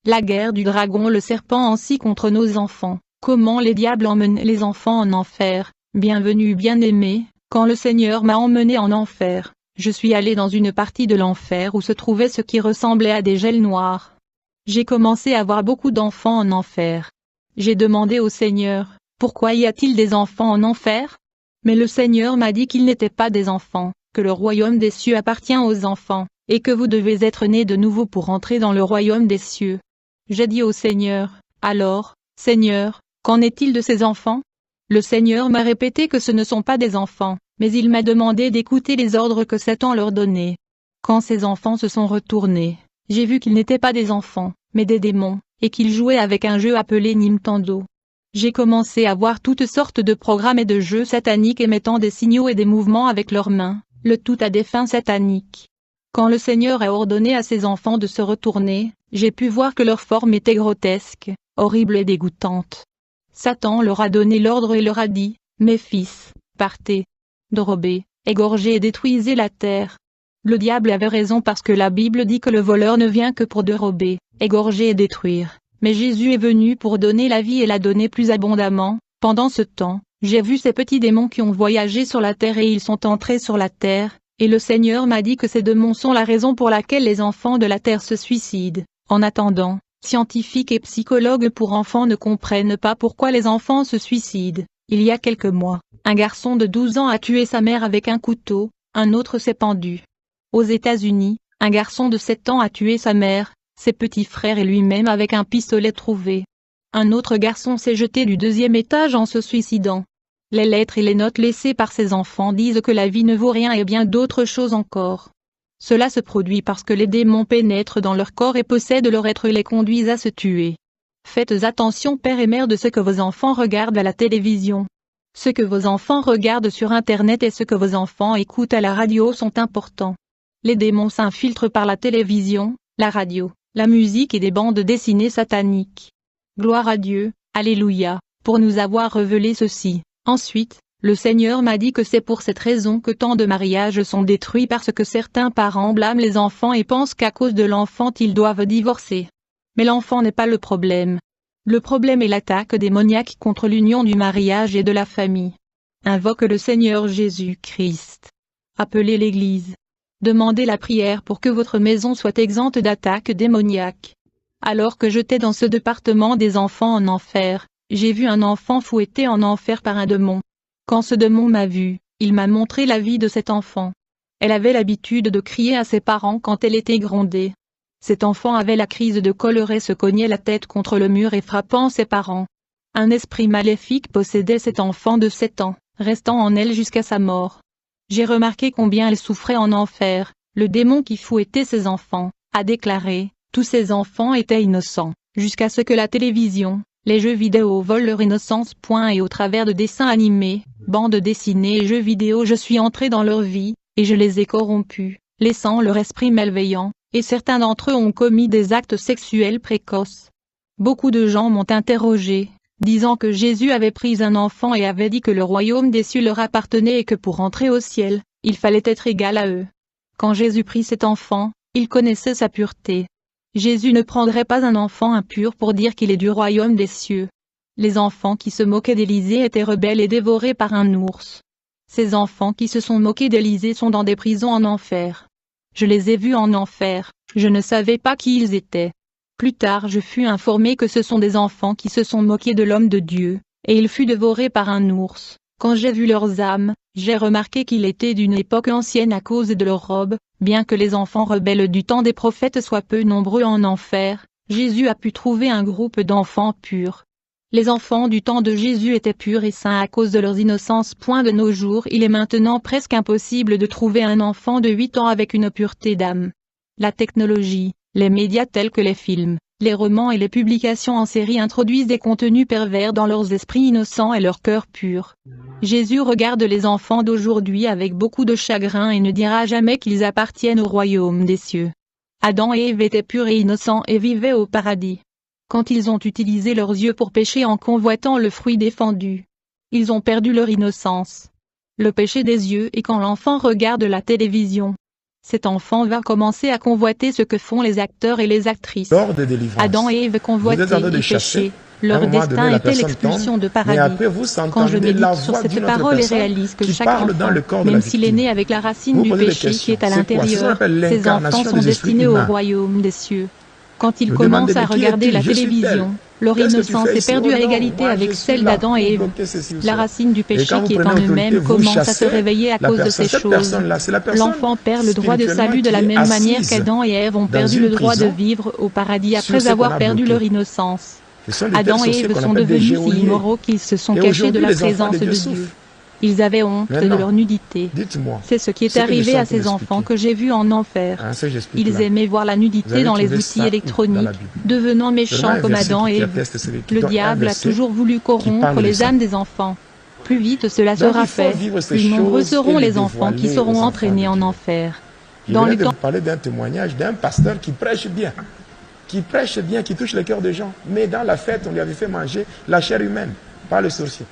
La guerre du dragon, le serpent ainsi contre nos enfants. Comment les diables emmènent les enfants en enfer. Bienvenue bien-aimé, quand le Seigneur m'a emmené en enfer, je suis allé dans une partie de l'enfer où se trouvait ce qui ressemblait à des gels noirs. J'ai commencé à voir beaucoup d'enfants en enfer. J'ai demandé au Seigneur, pourquoi y a-t-il des enfants en enfer? Mais le Seigneur m'a dit qu'ils n'étaient pas des enfants, que le royaume des cieux appartient aux enfants, et que vous devez être nés de nouveau pour entrer dans le royaume des cieux. J'ai dit au Seigneur, alors, Seigneur, qu'en est-il de ces enfants? Le Seigneur m'a répété que ce ne sont pas des enfants, mais il m'a demandé d'écouter les ordres que Satan leur donnait. Quand ces enfants se sont retournés, j'ai vu qu'ils n'étaient pas des enfants, mais des démons, et qu'ils jouaient avec un jeu appelé Nintendo. J'ai commencé à voir toutes sortes de programmes et de jeux sataniques émettant des signaux et des mouvements avec leurs mains, le tout à des fins sataniques. Quand le Seigneur a ordonné à ses enfants de se retourner, j'ai pu voir que leur forme était grotesque, horrible et dégoûtante. Satan leur a donné l'ordre et leur a dit, « Mes fils, partez, dérobez, égorgez et détruisez la terre. » Le diable avait raison parce que la Bible dit que le voleur ne vient que pour dérober, égorger et détruire. Mais Jésus est venu pour donner la vie et la donner plus abondamment. Pendant ce temps, j'ai vu ces petits démons qui ont voyagé sur la terre et ils sont entrés sur la terre, et le Seigneur m'a dit que ces démons sont la raison pour laquelle les enfants de la terre se suicident. En attendant, scientifiques et psychologues pour enfants ne comprennent pas pourquoi les enfants se suicident. Il y a quelques mois, un garçon de 12 ans a tué sa mère avec un couteau, un autre s'est pendu. Aux États-Unis, un garçon de 7 ans a tué sa mère, ses petits frères et lui-même avec un pistolet trouvé. Un autre garçon s'est jeté du 2e étage en se suicidant. Les lettres et les notes laissées par ces enfants disent que la vie ne vaut rien et bien d'autres choses encore. Cela se produit parce que les démons pénètrent dans leur corps et possèdent leur être et les conduisent à se tuer. Faites attention père et mère de ce que vos enfants regardent à la télévision. Ce que vos enfants regardent sur Internet et ce que vos enfants écoutent à la radio sont importants. Les démons s'infiltrent par la télévision, la radio, la musique et des bandes dessinées sataniques. Gloire à Dieu, Alléluia, pour nous avoir révélé ceci. Ensuite, le Seigneur m'a dit que c'est pour cette raison que tant de mariages sont détruits parce que certains parents blâment les enfants et pensent qu'à cause de l'enfant ils doivent divorcer. Mais l'enfant n'est pas le problème. Le problème est l'attaque démoniaque contre l'union du mariage et de la famille. Invoque le Seigneur Jésus-Christ. Appelez l'Église. Demandez la prière pour que votre maison soit exempte d'attaques démoniaques. Alors que j'étais dans ce département des enfants en enfer, j'ai vu un enfant fouetté en enfer par un démon. Quand ce démon m'a vu, il m'a montré la vie de cet enfant. Elle avait l'habitude de crier à ses parents quand elle était grondée. Cet enfant avait la crise de colère et se cognait la tête contre le mur et frappant ses parents. Un esprit maléfique possédait cet enfant de 7 ans, restant en elle jusqu'à sa mort. J'ai remarqué combien elle souffrait en enfer. Le démon qui fouettait ses enfants a déclaré, tous ces enfants étaient innocents, jusqu'à ce que la télévision, les jeux vidéo volent leur innocence. Et au travers de dessins animés, bandes dessinées et jeux vidéo je suis entré dans leur vie, et je les ai corrompus, laissant leur esprit malveillant, et certains d'entre eux ont commis des actes sexuels précoces. Beaucoup de gens m'ont interrogé, disant que Jésus avait pris un enfant et avait dit que le royaume des cieux leur appartenait et que pour entrer au ciel, il fallait être égal à eux. Quand Jésus prit cet enfant, il connaissait sa pureté. Jésus ne prendrait pas un enfant impur pour dire qu'il est du royaume des cieux. Les enfants qui se moquaient d'Élisée étaient rebelles et dévorés par un ours. Ces enfants qui se sont moqués d'Élisée sont dans des prisons en enfer. Je les ai vus en enfer, je ne savais pas qui ils étaient. Plus tard je fus informé que ce sont des enfants qui se sont moqués de l'homme de Dieu, et il fut dévoré par un ours. Quand j'ai vu leurs âmes, j'ai remarqué qu'ils étaient d'une époque ancienne à cause de leurs robes. Bien que les enfants rebelles du temps des prophètes soient peu nombreux en enfer, Jésus a pu trouver un groupe d'enfants purs. Les enfants du temps de Jésus étaient purs et saints à cause de leur innocence. De nos jours il est maintenant presque impossible de trouver un enfant de 8 ans avec une pureté d'âme. La technologie, les médias tels que les films, les romans et les publications en série introduisent des contenus pervers dans leurs esprits innocents et leurs cœurs purs. Jésus regarde les enfants d'aujourd'hui avec beaucoup de chagrin et ne dira jamais qu'ils appartiennent au royaume des cieux. Adam et Ève étaient purs et innocents et vivaient au paradis. Quand ils ont utilisé leurs yeux pour pécher en convoitant le fruit défendu, ils ont perdu leur innocence. Le péché des yeux est quand l'enfant regarde la télévision. Cet enfant va commencer à convoiter ce que font les acteurs et les actrices. Lors de délivrance, Adam et Ève convoitaient et péchaient. Leur destin était l'expulsion de paradis. Quand je médite sur cette parole et réalise que chaque enfant, même s'il est né avec la racine du péché qui est à l'intérieur, ces enfants sont destinés au royaume des cieux. Quand ils commencent à regarder la télévision, leur innocence est perdue à égalité avec celle d'Adam et Ève. La racine du péché qui est en eux-mêmes commence à se réveiller à cause de ces choses. L'enfant perd le droit de salut de la même manière qu'Adam et Ève ont perdu le droit de vivre au paradis après avoir perdu leur innocence. Adam et Ève sont devenus si immoraux qu'ils se sont cachés de la présence de Dieu. Ils avaient honte de leur nudité. C'est ce qui est arrivé à ces enfants que j'ai vus en enfer. Ils aimaient voir la nudité dans les outils électroniques, devenant méchants comme Adam et Ève. Le diable a toujours voulu corrompre les âmes des enfants. Plus vite cela sera fait, plus nombreux seront les enfants qui seront entraînés en enfer. Dans le temps, vous parlez d'un témoignage d'un pasteur qui prêche bien, qui touche le cœur des gens. Mais dans la fête, on lui avait fait manger la chair humaine par le sorcier.